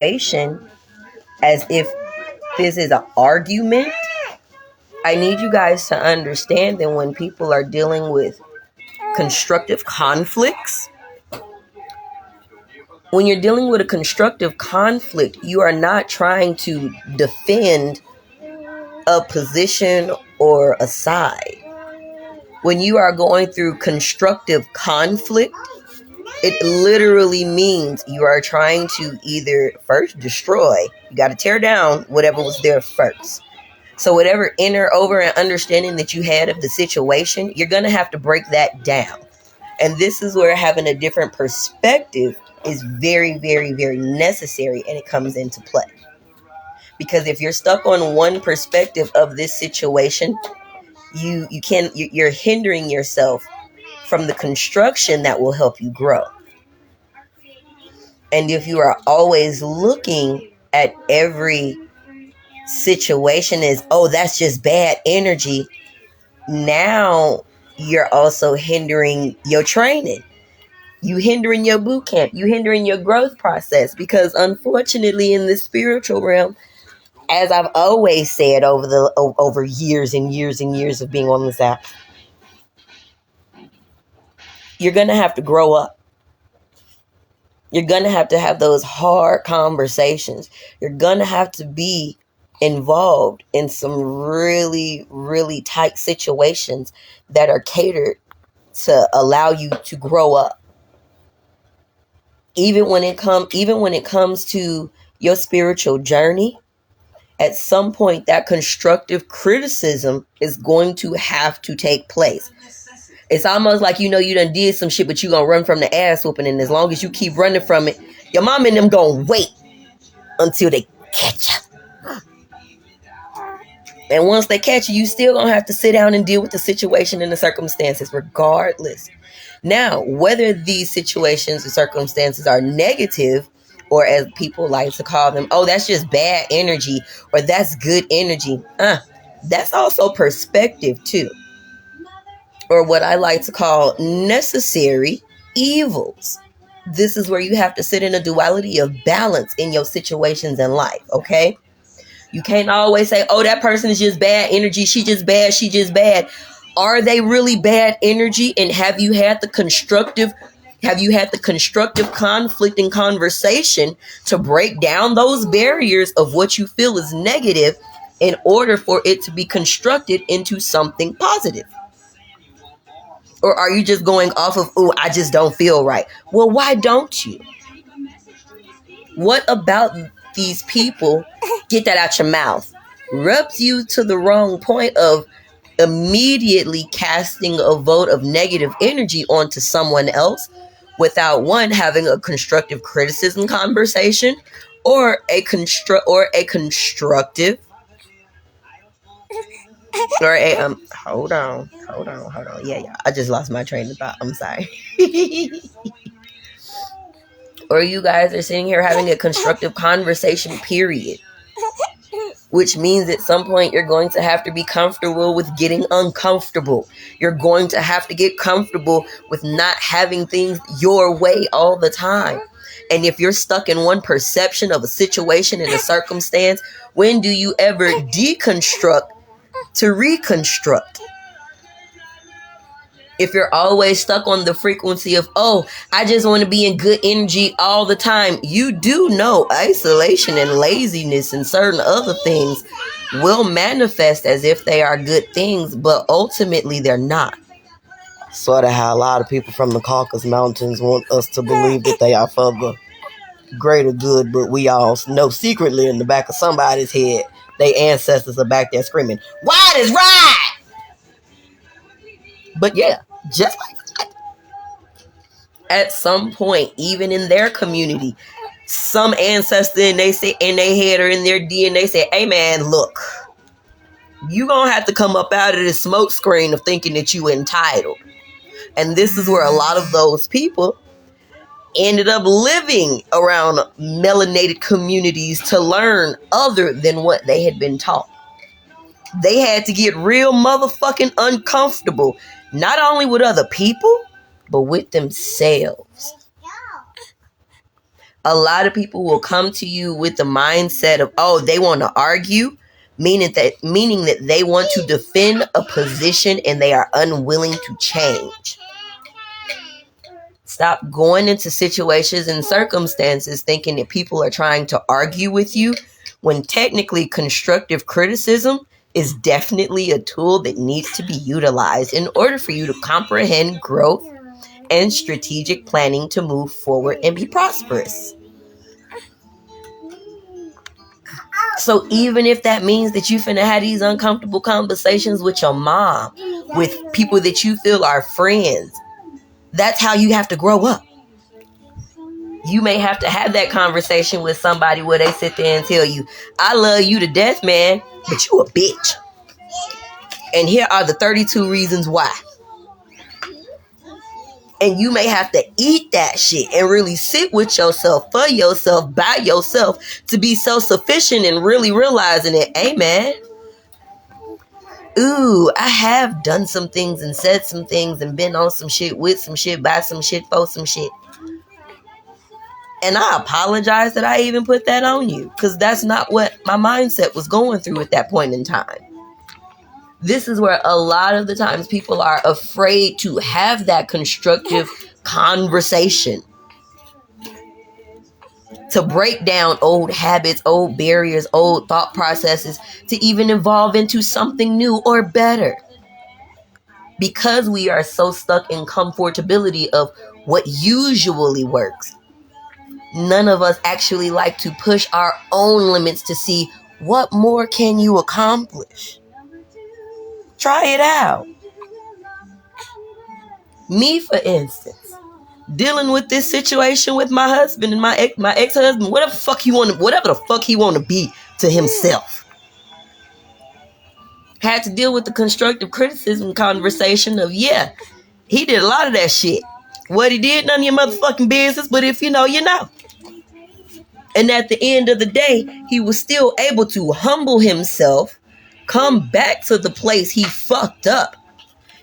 situation as if this is an argument. I need you guys to understand that when people are dealing with constructive conflicts, when you're dealing with a constructive conflict, you are not trying to defend a position or a side. When you are going through constructive conflict, it literally means you are trying to either first destroy, you got to tear down whatever was there first. So whatever inner over and understanding that you had of the situation, you're going to have to break that down. And this is where having a different perspective is very, very, very necessary, and it comes into play. Because if you're stuck on one perspective of this situation, you're hindering yourself from the construction that will help you grow. And if you are always looking at every situation as, oh, that's just bad energy, now you're also hindering your training. You hindering your boot camp. You hindering your growth process. Because unfortunately in the spiritual realm, as I've always said over years and years and years of being on this app, you're going to have to grow up. You're going to have those hard conversations. You're going to have to be involved in some really, really tight situations that are catered to allow you to grow up. Even when it comes to your spiritual journey, at some point that constructive criticism is going to have to take place. It's almost like you done did some shit, but you gonna run from the ass whooping, and as long as you keep running from it, your mom and them gonna wait until they catch you. And once they catch you, you still gonna have to sit down and deal with the situation and the circumstances regardless. Now, whether these situations or circumstances are negative, or as people like to call them, oh, that's just bad energy, or that's good energy, that's also perspective too. Or what I like to call necessary evils. This is where you have to sit in a duality of balance in your situations in life, okay? You can't always say, oh, that person is just bad energy. She just bad. Are they really bad energy? And have you had the constructive conflict and conversation to break down those barriers of what you feel is negative in order for it to be constructed into something positive? Or are you just going off of, oh, I just don't feel right? Well, why don't you? What about these people, get that out your mouth, rubs you to the wrong point of immediately casting a vote of negative energy onto someone else without one having a constructive criticism conversation or a constructive or a hold on. Yeah. I just lost my train of thought. I'm sorry. Or you guys are sitting here having a constructive conversation, period. Which means at some point you're going to have to be comfortable with getting uncomfortable. You're going to have to get comfortable with not having things your way all the time. And if you're stuck in one perception of a situation and a circumstance, when do you ever deconstruct to reconstruct? If you're always stuck on the frequency of, oh, I just want to be in good energy all the time, you do know isolation and laziness and certain other things will manifest as if they are good things, but ultimately they're not. Sort of how a lot of people from the Caucasus Mountains want us to believe that they are for the greater good, but we all know secretly in the back of somebody's head, their ancestors are back there screaming, "Wide is right!" But yeah, just like that. At some point, even in their community, some ancestor in their head or in their DNA say, hey man, look, you gonna have to come up out of this smoke screen of thinking that you entitled. And this is where a lot of those people ended up living around melanated communities to learn other than what they had been taught. They had to get real motherfucking uncomfortable, not only with other people, but with themselves. A lot of people will come to you with the mindset of, oh, they want to argue, meaning that they want to defend a position and they are unwilling to change. Stop going into situations and circumstances thinking that people are trying to argue with you, when technically constructive criticism is definitely a tool that needs to be utilized in order for you to comprehend growth and strategic planning to move forward and be prosperous. So even if that means that you finna have these uncomfortable conversations with your mom, with people that you feel are friends, that's how you have to grow up. You may have to have that conversation with somebody where they sit there and tell you, I love you to death, man, but you a bitch. And here are the 32 reasons why. And you may have to eat that shit and really sit with yourself, for yourself, by yourself, to be self-sufficient and really realizing it. Hey, man. Ooh, I have done some things and said some things and been on some shit, with some shit, by some shit, for some shit. And I apologize that I even put that on you, because that's not what my mindset was going through at that point in time. This is where a lot of the times people are afraid to have that constructive conversation, to break down old habits, old barriers, old thought processes, to even evolve into something new or better. Because we are so stuck in comfortability of what usually works, none of us actually like to push our own limits to see what more can you accomplish. Try it out. Me, for instance, dealing with this situation with my husband and my ex-husband, whatever the fuck he want to be to himself. Had to deal with the constructive criticism conversation of, yeah, he did a lot of that shit. What he did, none of your motherfucking business, but if you know, you know. And at the end of the day, he was still able to humble himself, come back to the place he fucked up,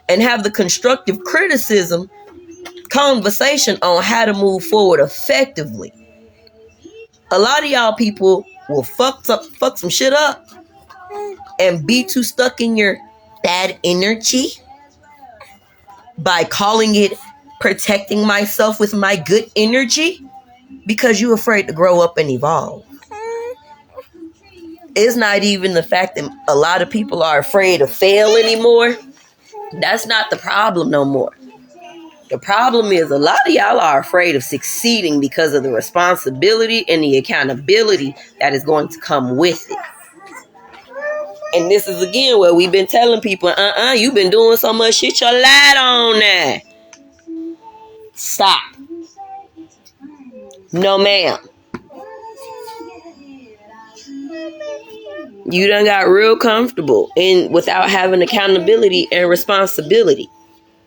and have the constructive criticism conversation on how to move forward effectively. A lot of y'all people will fuck some shit up and be too stuck in your bad energy by calling it protecting myself with my good energy, because you're afraid to grow up and evolve. It's not even the fact that a lot of people are afraid to fail anymore. That's not the problem no more. The problem is a lot of y'all are afraid of succeeding because of the responsibility and the accountability that is going to come with it. And this is again where we've been telling people, you've been doing so much shit, your light on that. Stop. No, ma'am. You done got real comfortable without having accountability and responsibility.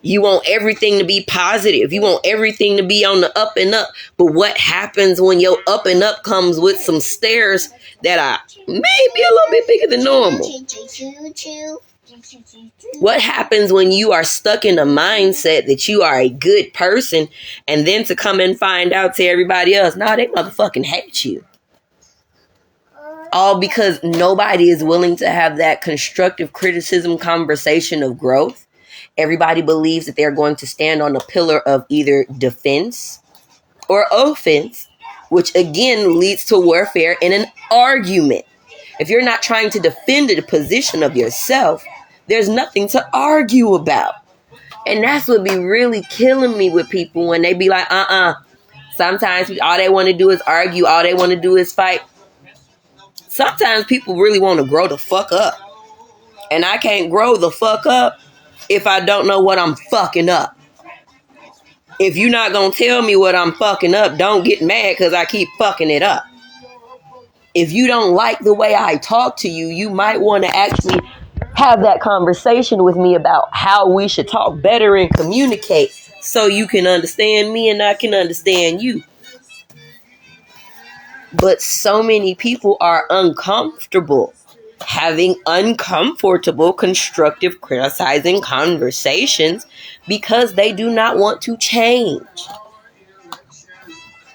You want everything to be positive. You want everything to be on the up and up. But what happens when your up and up comes with some stairs that are maybe a little bit bigger than normal? What happens when you are stuck in a mindset that you are a good person, and then to come and find out to everybody else, nah, they motherfucking hate you? All because nobody is willing to have that constructive criticism conversation of growth. Everybody believes that they're going to stand on a pillar of either defense or offense, which again leads to warfare in an argument. If you're not trying to defend the position of yourself, there's nothing to argue about. And that's what be really killing me with people when they be like, sometimes all they want to do is argue. All they want to do is fight. Sometimes people really want to grow the fuck up. And I can't grow the fuck up if I don't know what I'm fucking up. If you're not going to tell me what I'm fucking up, don't get mad because I keep fucking it up. If you don't like the way I talk to you, you might want to actually have that conversation with me about how we should talk better and communicate so you can understand me and I can understand you. But so many people are uncomfortable having uncomfortable, constructive, criticizing conversations because they do not want to change.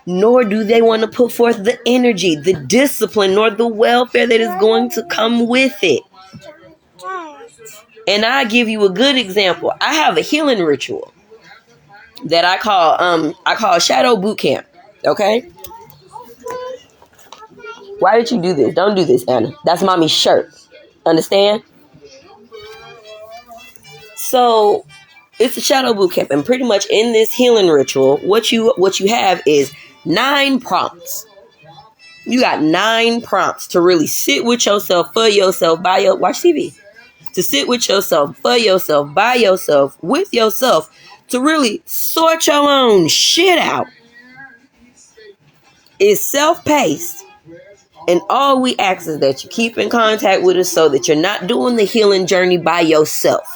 nor do they want to put forth the energy, the discipline, nor the welfare that is going to come with it. And I give you a good example. I have a healing ritual that I call Shadow Boot Camp. Okay? Why did you do this? Don't do this, Anna. That's mommy's shirt. Understand? So it's a shadow boot camp, and pretty much in this healing ritual, what you have is 9 prompts. You got 9 prompts to really sit with yourself, for yourself, watch TV. To sit with yourself, for yourself, by yourself, with yourself, to really sort your own shit out. It's self-paced. And all we ask is that you keep in contact with us so that you're not doing the healing journey by yourself.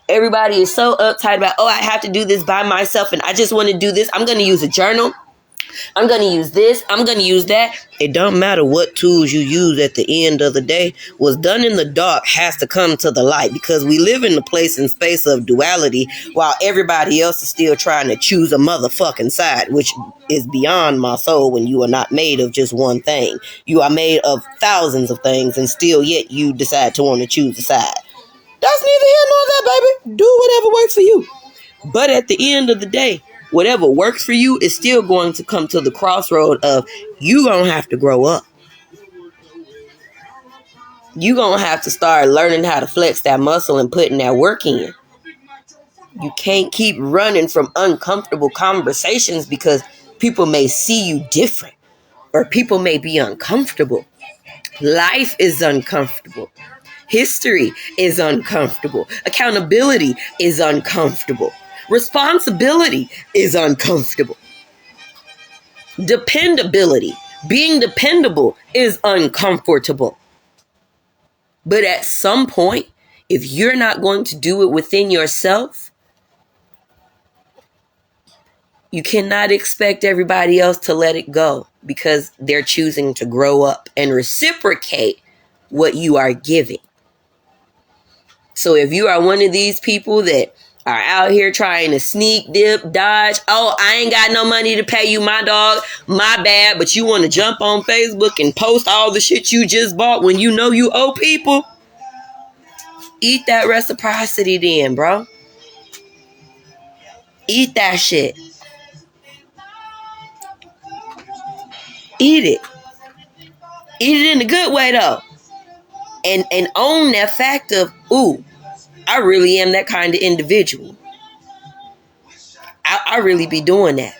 Everybody is so uptight about, I have to do this by myself and I just want to do this. I'm going to use a journal. I'm going to use this. I'm going to use that. It don't matter what tools you use at the end of the day. What's done in the dark has to come to the light, because we live in the place and space of duality while everybody else is still trying to choose a motherfucking side, which is beyond my soul when you are not made of just one thing. You are made of thousands of things, and still yet you decide to want to choose a side. That's neither here nor there, baby. Do whatever works for you. But at the end of the day, whatever works for you is still going to come to the crossroad of you gonna have to grow up. You gonna have to start learning how to flex that muscle and putting that work in. You can't keep running from uncomfortable conversations because people may see you different or people may be uncomfortable. Life is uncomfortable. History is uncomfortable. Accountability is uncomfortable. Responsibility is uncomfortable. Dependability, being dependable, is uncomfortable. But at some point, if you're not going to do it within yourself, you cannot expect everybody else to let it go because they're choosing to grow up and reciprocate what you are giving. So if you are one of these people that are out here trying to sneak, dip, dodge, I ain't got no money to pay you, my dog, my bad, but you want to jump on Facebook and post all the shit you just bought when you know you owe people, eat that reciprocity then, bro. Eat that shit. Eat it. Eat it in a good way, though. And own that fact of, I really am that kind of individual. I really be doing that.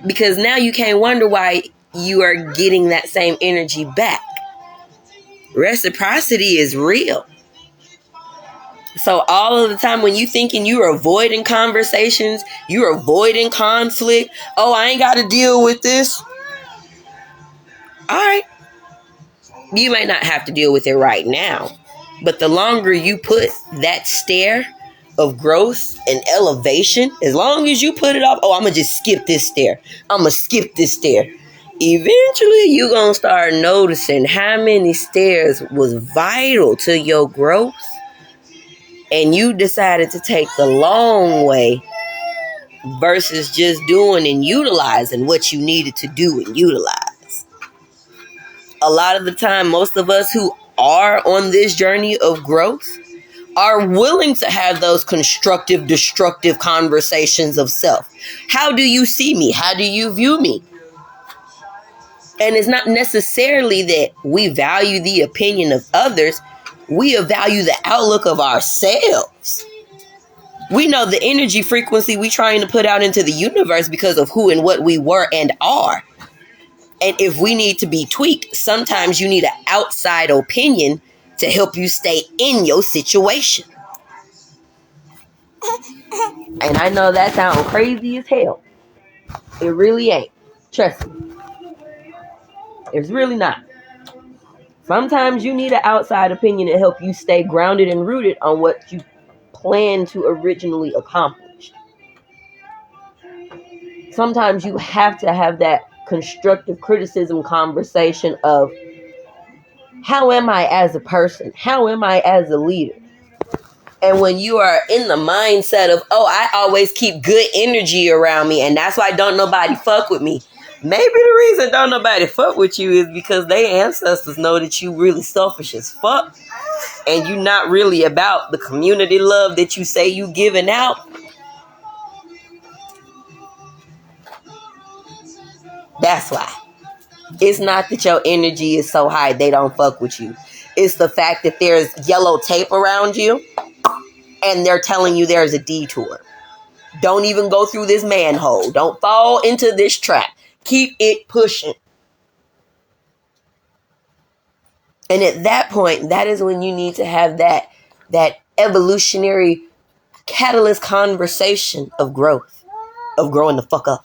Because now you can't wonder why you are getting that same energy back. Reciprocity is real. So all of the time when you thinking you're avoiding conversations, you're avoiding conflict. I ain't got to deal with this. All right. You might not have to deal with it right now. But the longer you put that stare of growth and elevation, as long as you put it up, I'm going to just skip this stair. I'm going to skip this stair. Eventually, you're going to start noticing how many stairs was vital to your growth. And you decided to take the long way versus just doing and utilizing what you needed to do and utilize. A lot of the time, most of us who are on this journey of growth are willing to have those constructive, destructive conversations of self. How do you see me? How do you view me? And it's not necessarily that we value the opinion of others. We value the outlook of ourselves. We know the energy frequency we trying to put out into the universe because of who and what we were and are. And if we need to be tweaked, sometimes you need an outside opinion to help you stay in your situation. And I know that sounds crazy as hell. It really ain't. Trust me. It's really not. Sometimes you need an outside opinion to help you stay grounded and rooted on what you plan to originally accomplish. Sometimes you have to have that constructive criticism conversation of, how am I as a person? How am I as a leader? And when you are in the mindset of, oh, I always keep good energy around me, and that's why don't nobody fuck with me. Maybe the reason don't nobody fuck with you is because they ancestors know that you really selfish as fuck. And you not really about the community love that you say you giving out. That's why. It's not that your energy is so high they don't fuck with you. It's the fact that there's yellow tape around you and they're telling you there's a detour. Don't even go through this manhole. Don't fall into this trap. Keep it pushing. And at that point, that is when you need to have that evolutionary catalyst conversation of growth, of growing the fuck up,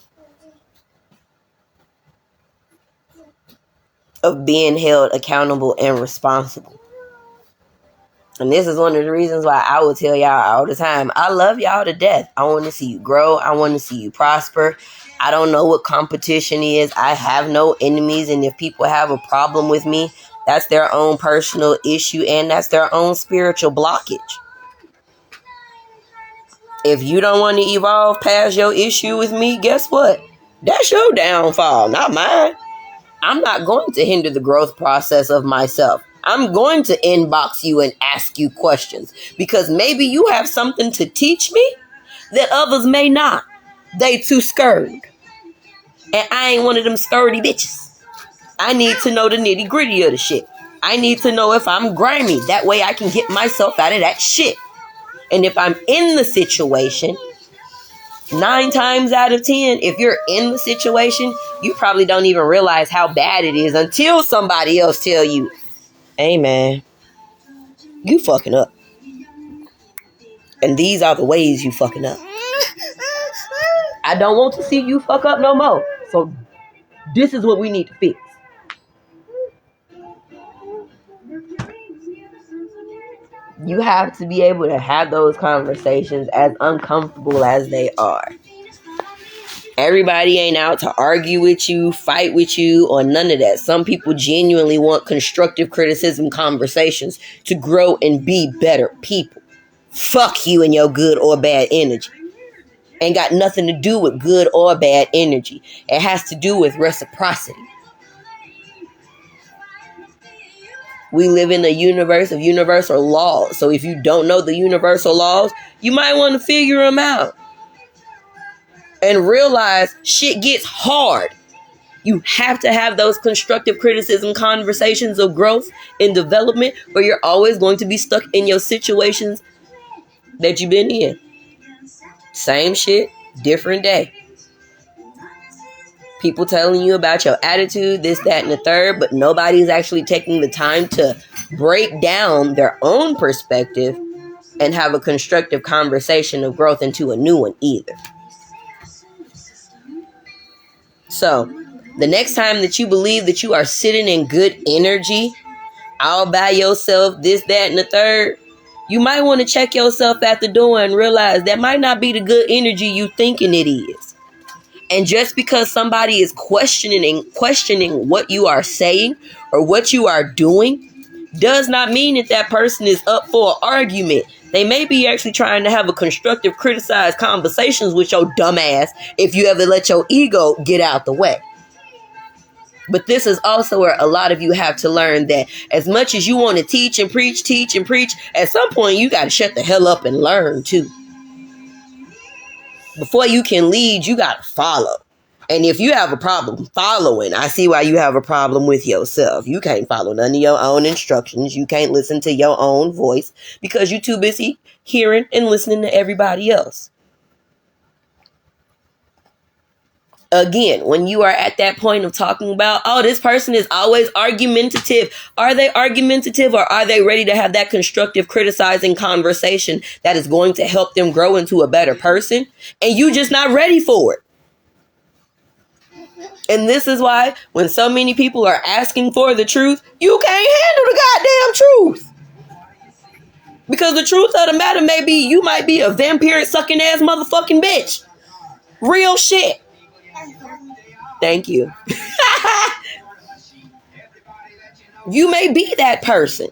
of being held accountable and responsible. And this is one of the reasons why I would tell y'all all the time, I love y'all to death. I want to see you grow. I want to see you prosper. I don't know what competition is. I have no enemies. And if people have a problem with me, that's their own personal issue and that's their own spiritual blockage. If you don't want to evolve past your issue with me, guess what? That's your downfall, not mine. I'm not going to hinder the growth process of myself. I'm going to inbox you and ask you questions because maybe you have something to teach me that others may not. They too scared. And I ain't one of them scaredy bitches. I need to know the nitty gritty of the shit. I need to know if I'm grimy. That way I can get myself out of that shit. And if I'm in the situation, 9 times out of 10, if you're in the situation, you probably don't even realize how bad it is until somebody else tell you, hey man, you fucking up. And these are the ways you fucking up. I don't want to see you fuck up no more. So this is what we need to fix. You have to be able to have those conversations as uncomfortable as they are. Everybody ain't out to argue with you, fight with you, or none of that. Some people genuinely want constructive criticism conversations to grow and be better people. Fuck you and your good or bad energy. Ain't got nothing to do with good or bad energy. It has to do with reciprocity. We live in a universe of universal laws. So if you don't know the universal laws, you might want to figure them out. And realize shit gets hard. You have to have those constructive criticism conversations of growth and development, or you're always going to be stuck in your situations that you've been in. Same shit, different day. People telling you about your attitude, this, that, and the third, but nobody's actually taking the time to break down their own perspective and have a constructive conversation of growth into a new one either. So, the next time that you believe that you are sitting in good energy, all by yourself, this, that, and the third, you might want to check yourself at the door and realize that might not be the good energy you thinking it is. And just because somebody is questioning what you are saying or what you are doing does not mean that that person is up for an argument. They may be actually trying to have a constructive, criticized conversations with your dumb ass if you ever let your ego get out the way. But this is also where a lot of you have to learn that as much as you want to teach and preach, at some point you got to shut the hell up and learn too. Before you can lead, you got to follow. And if you have a problem following, I see why you have a problem with yourself. You can't follow none of your own instructions. You can't listen to your own voice because you're too busy hearing and listening to everybody else. Again, when you are at that point of talking about, oh, this person is always argumentative. Are they argumentative or are they ready to have that constructive criticizing conversation that is going to help them grow into a better person? And you just not ready for it. And this is why when so many people are asking for the truth, you can't handle the goddamn truth. Because the truth of the matter may be you might be a vampire sucking ass motherfucking bitch. Real shit. Thank you. You may be that person.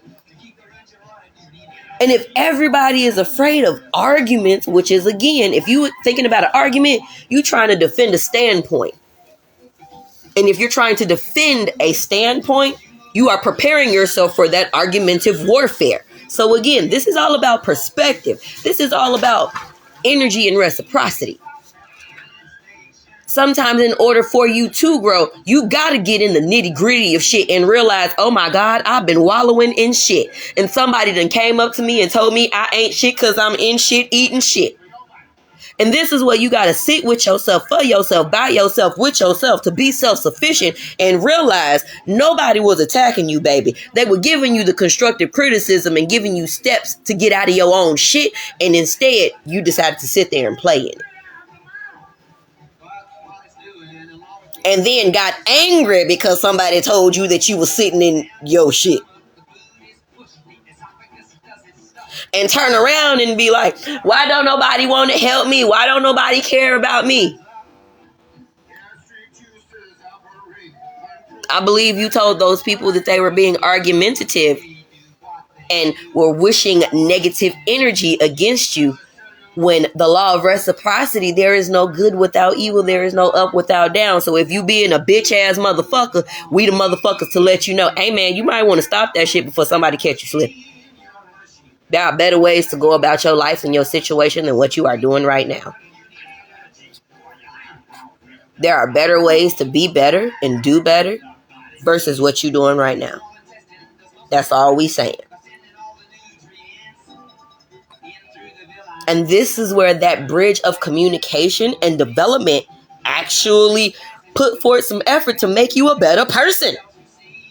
And if everybody is afraid of arguments, which is, again, if you thinking about an argument, you trying to defend a standpoint. And if you're trying to defend a standpoint, you are preparing yourself for that argumentative warfare. So again, this is all about perspective. This is all about energy and reciprocity. Sometimes in order for you to grow, you got to get in the nitty gritty of shit and realize, oh my God, I've been wallowing in shit. And somebody done came up to me and told me I ain't shit because I'm in shit, eating shit. And this is where you got to sit with yourself, for yourself, by yourself, with yourself, to be self-sufficient and realize nobody was attacking you, baby. They were giving you the constructive criticism and giving you steps to get out of your own shit. And instead, you decided to sit there and play in it. And then got angry because somebody told you that you were sitting in your shit. And turn around and be like, why don't nobody want to help me? Why don't nobody care about me? I believe you told those people that they were being argumentative and were wishing negative energy against you, when the law of reciprocity, there is no good without evil, there is no up without down. So if you being a bitch ass motherfucker, we the motherfuckers to let you know, hey man, you might want to stop that shit before somebody catch you slipping. There are better ways to go about your life and your situation than what you are doing right now. There are better ways to be better and do better versus what you're doing right now. That's all we saying. And this is where that bridge of communication and development actually put forth some effort to make you a better person.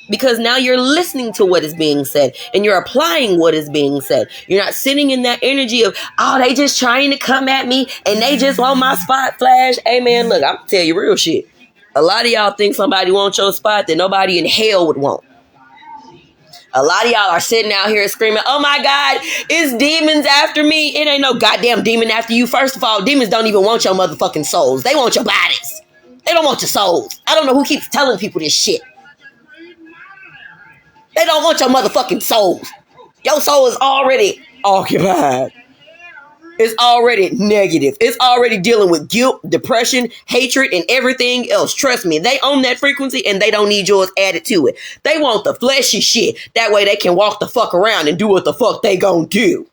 Because now you're listening to what is being said and you're applying what is being said. You're not sitting in that energy of, oh, they just trying to come at me and they just want my spot flash. Hey, man, look, I'm going to tell you real shit. A lot of y'all think somebody wants your spot that nobody in hell would want. A lot of y'all are sitting out here screaming, oh my God, it's demons after me. It ain't no goddamn demon after you. First of all, demons don't even want your motherfucking souls. They want your bodies. They don't want your souls. I don't know who keeps telling people this shit. They don't want your motherfucking souls. Your soul is already occupied. It's already negative. It's already dealing with guilt, depression, hatred, and everything else. Trust me, they own that frequency and they don't need yours added to it. They want the fleshy shit. That way they can walk the fuck around and do what the fuck they gonna do.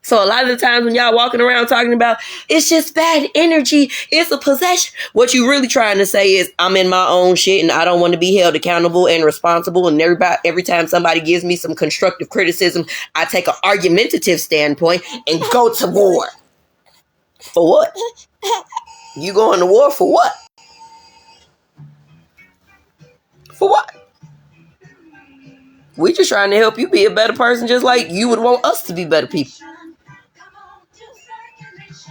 So a lot of the times when y'all walking around talking about, it's just bad energy, it's a possession, what you really trying to say is, I'm in my own shit and I don't want to be held accountable and responsible. And every time somebody gives me some constructive criticism, I take an argumentative standpoint and go to war. For what? You going to war for what? For what? We just trying to help you be a better person, just like you would want us to be better people.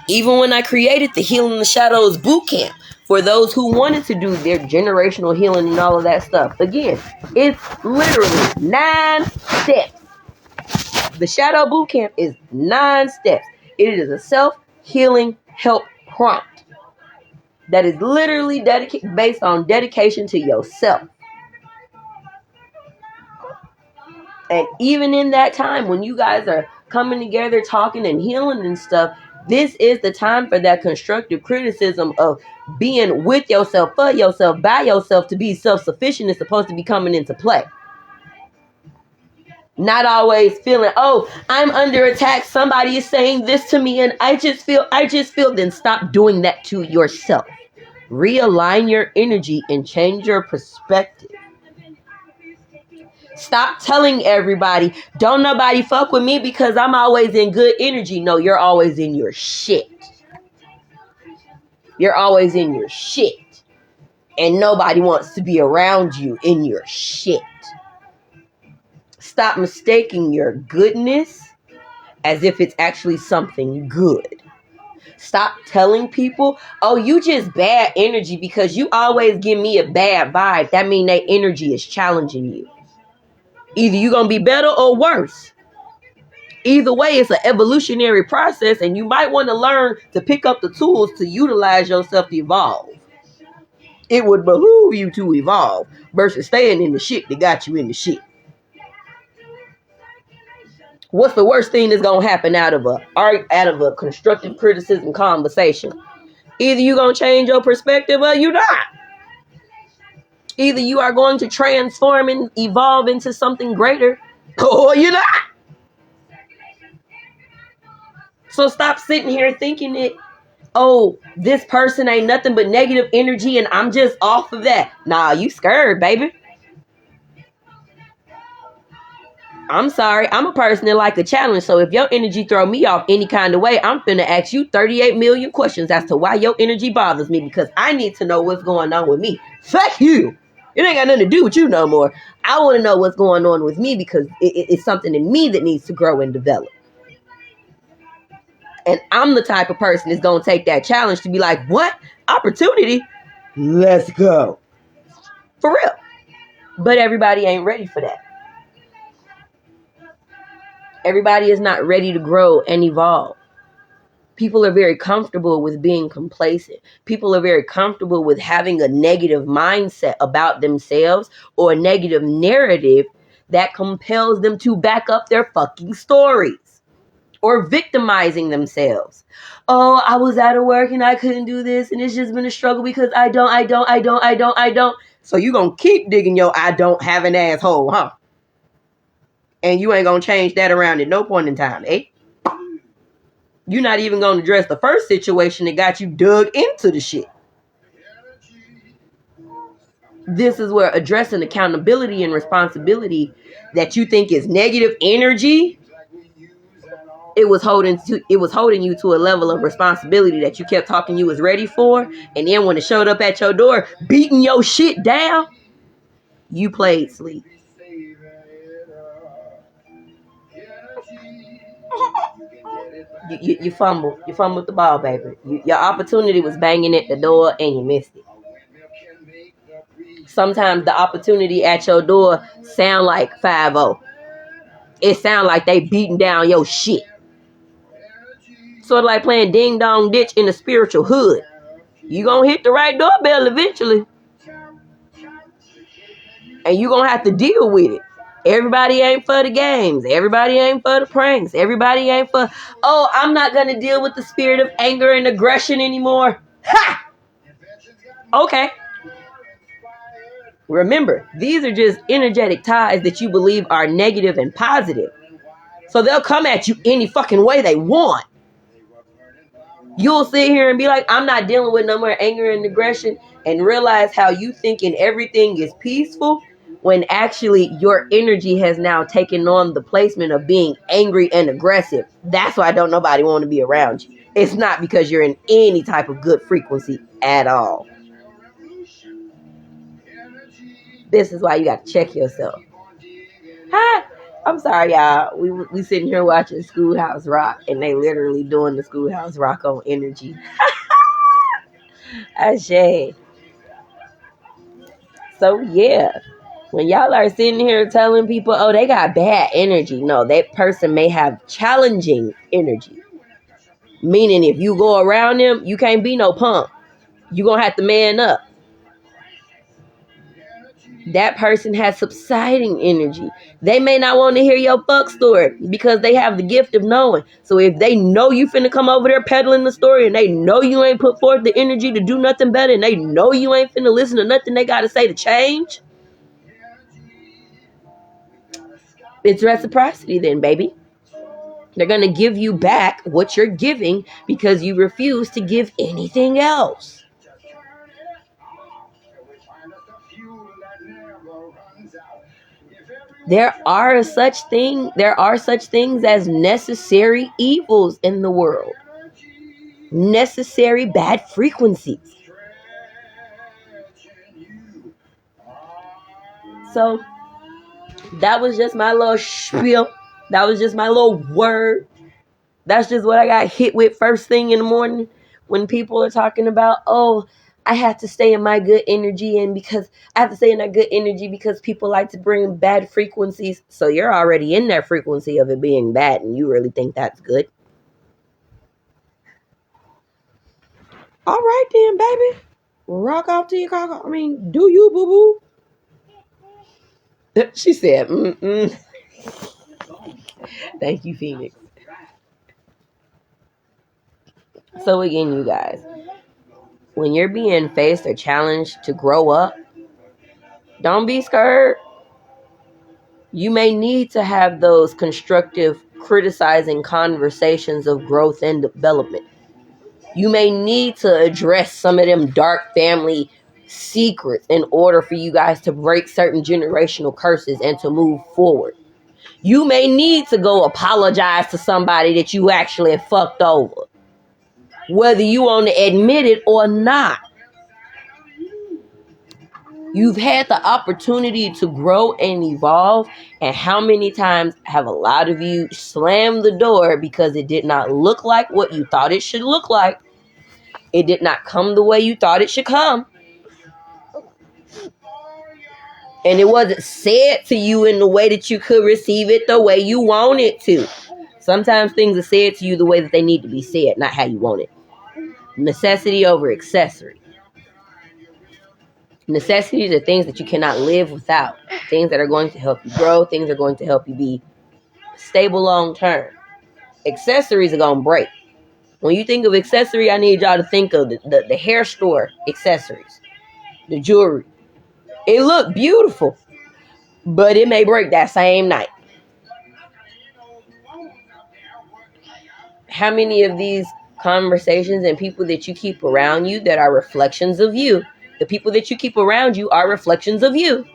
Even when I created the Healing the Shadows boot camp for those who wanted to do their generational healing and all of that stuff. Again, it's literally 9 steps. The Shadow boot camp is 9 steps. It is a self-healing help prompt that is literally based on dedication to yourself. And even in that time when you guys are coming together, talking and healing and stuff, this is the time for that constructive criticism of being with yourself, for yourself, by yourself. To be self-sufficient is supposed to be coming into play. Not always feeling, oh, I'm under attack. Somebody is saying this to me and I just feel. Then stop doing that to yourself. Realign your energy and change your perspective. Stop telling everybody, don't nobody fuck with me because I'm always in good energy. No, you're always in your shit. You're always in your shit. And nobody wants to be around you in your shit. Stop mistaking your goodness as if it's actually something good. Stop telling people, oh, you just bad energy because you always give me a bad vibe. That means that energy is challenging you. Either you're going to be better or worse. Either way, it's an evolutionary process, and you might want to learn to pick up the tools to utilize yourself to evolve. It would behoove you to evolve versus staying in the shit that got you in the shit. What's the worst thing that's gonna happen out of a constructive criticism conversation? Either you gonna change your perspective or you not. Either you are going to transform and evolve into something greater, or you're not. So stop sitting here thinking it, oh, this person ain't nothing but negative energy and I'm just off of that. Nah, you scared, baby. I'm sorry. I'm a person that like a challenge. So if your energy throw me off any kind of way, I'm finna ask you 38 million questions as to why your energy bothers me, because I need to know what's going on with me. Fuck you. It ain't got nothing to do with you no more. I want to know what's going on with me because it's something in me that needs to grow and develop. And I'm the type of person that's going to take that challenge to be like, what? Opportunity? Let's go. For real. But everybody ain't ready for that. Everybody is not ready to grow and evolve. People are very comfortable with being complacent. People are very comfortable with having a negative mindset about themselves or a negative narrative that compels them to back up their fucking stories or victimizing themselves. Oh, I was out of work and I couldn't do this and it's just been a struggle because I don't. So you gonna keep digging your I don't have an asshole, huh? And you ain't gonna change that around at no point in time, eh? You're not even gonna address the first situation that got you dug into the shit. This is where addressing accountability and responsibility that you think is negative energy, it was holding you to a level of responsibility that you kept talking you was ready for, and then when it showed up at your door, beating your shit down, you played sleep. You fumbled the ball, baby. Your opportunity was banging at the door and you missed it. Sometimes the opportunity at your door sound like 5-0. It sound like they beating down your shit. Sort of like playing ding dong ditch in the spiritual hood. You gonna hit the right doorbell eventually. And you gonna have to deal with it. Everybody ain't for the games. Everybody ain't for the pranks. Everybody ain't for, oh, I'm not gonna deal with the spirit of anger and aggression anymore. Ha! Okay. Remember, these are just energetic ties that you believe are negative and positive. So they'll come at you any fucking way they want. You'll sit here and be like, I'm not dealing with no more anger and aggression, and realize how you thinking everything is peaceful when actually your energy has now taken on the placement of being angry and aggressive. That's why don't nobody want to be around you. It's not because you're in any type of good frequency at all. This is why you got to check yourself. Hi. I'm sorry, y'all. We sitting here watching Schoolhouse Rock, and they literally doing the Schoolhouse Rock on energy. Ashay. So yeah, when y'all are sitting here telling people, oh, they got bad energy, no, that person may have challenging energy. Meaning, if you go around them, you can't be no punk. You gonna have to man up. That person has subsiding energy. They may not want to hear your fuck story because they have the gift of knowing. So if they know you finna come over there peddling the story, and they know you ain't put forth the energy to do nothing better, and they know you ain't finna listen to nothing they gotta say to change, it's reciprocity then, baby. They're gonna give you back what you're giving because you refuse to give anything else. There are such things as necessary evils in the world. Necessary bad frequencies. So that was just my little spiel. That was just my little word. That's just what I got hit with first thing in the morning when people are talking about, oh, I have to stay in my good energy, and because I have to stay in that good energy because people like to bring bad frequencies. So you're already in that frequency of it being bad, and you really think that's good. All right then, baby. Rock off to your car. I mean, do you, boo boo? She said, Thank you, Phoenix. So again, you guys, when you're being faced or challenged to grow up, don't be scared. You may need to have those constructive, criticizing conversations of growth and development. You may need to address some of them dark family secrets in order for you guys to break certain generational curses and to move forward. You may need to go apologize to somebody that you actually fucked over, whether you want to admit it or not. You've had the opportunity to grow and evolve, and how many times have a lot of you slammed the door because it did not look like what you thought it should look like? It did not come the way you thought it should come. And it wasn't said to you in the way that you could receive it the way you want it to. Sometimes things are said to you the way that they need to be said, not how you want it. Necessity over accessory. Necessities are things that you cannot live without. Things that are going to help you grow. Things that are going to help you be stable long term. Accessories are going to break. When you think of accessory, I need y'all to think of the hair store accessories. The jewelry. It looked beautiful, but it may break that same night. How many of these conversations and people that you keep around you that are reflections of you? The people that you keep around you are reflections of you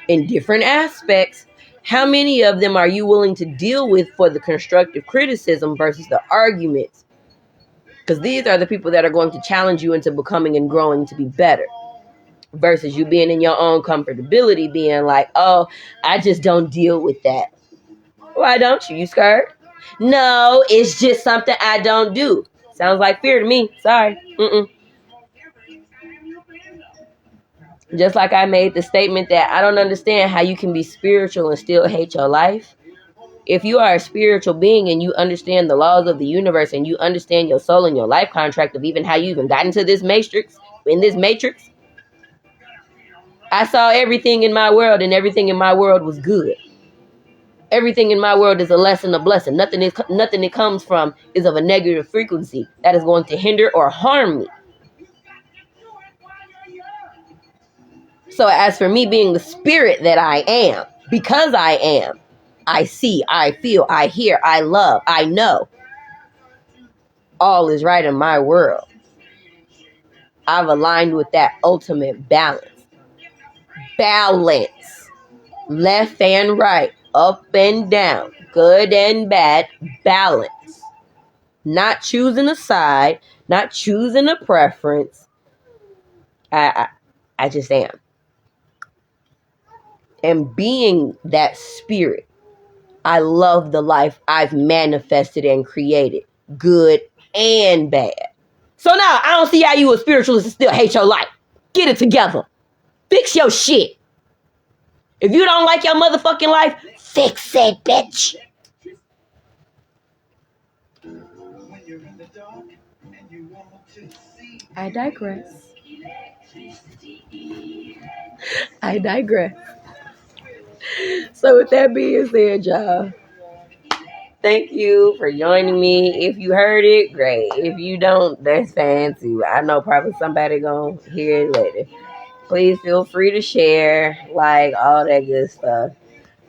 in different aspects. How many of them are you willing to deal with for the constructive criticism versus the arguments? Because these are the people that are going to challenge you into becoming and growing to be better. Versus you being in your own comfortability, being like, oh, I just don't deal with that. Why don't you? You scared? No, it's just something I don't do. Sounds like fear to me. Sorry. Just like I made the statement that I don't understand how you can be spiritual and still hate your life. If you are a spiritual being and you understand the laws of the universe and you understand your soul and your life contract of even how you even got into this matrix, I saw everything in my world and everything in my world was good. Everything in my world is a lesson, a blessing. Nothing it comes from is of a negative frequency that is going to hinder or harm me. So as for me being the spirit that I am, because I am, I see, I feel, I hear, I love, I know. All is right in my world. I've aligned with that ultimate balance. Balance. Left and right. Up and down. Good and bad. Balance. Not choosing a side. Not choosing a preference. I just am. And being that spirit, I love the life I've manifested and created. Good and bad. So now, I don't see how you a spiritualist and still hate your life. Get it together. Fix your shit. If you don't like your motherfucking life, fix it, bitch. I digress. So with that being said, y'all, thank you for joining me. If you heard it, great. If you don't, that's fine too. I know probably somebody gonna hear it later. Please feel free to share, like, all that good stuff.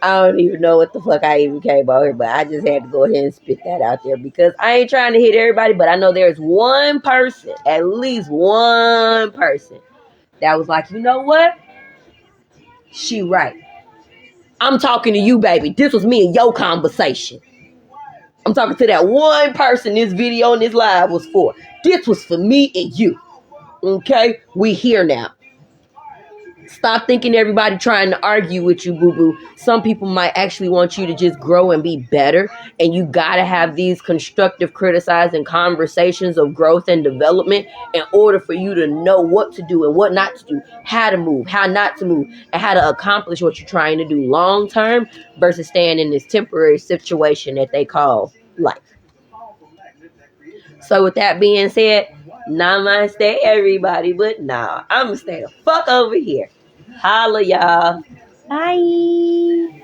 I don't even know what the fuck I even came out here, but I just had to go ahead and spit that out there because I ain't trying to hit everybody, but I know there's one person, at least one person, that was like, you know what? She right. I'm talking to you, baby. This was me and your conversation. I'm talking to that one person this video and this live was for. This was for me and you. Okay? We here now. Stop thinking everybody trying to argue with you, boo-boo. Some people might actually want you to just grow and be better. And you got to have these constructive criticizing conversations of growth and development in order for you to know what to do and what not to do, how to move, how not to move, and how to accomplish what you're trying to do long term versus staying in this temporary situation that they call life. So with that being said, namaste, everybody. But nah, I'm going to stay the fuck over here. Holla, y'all. Bye.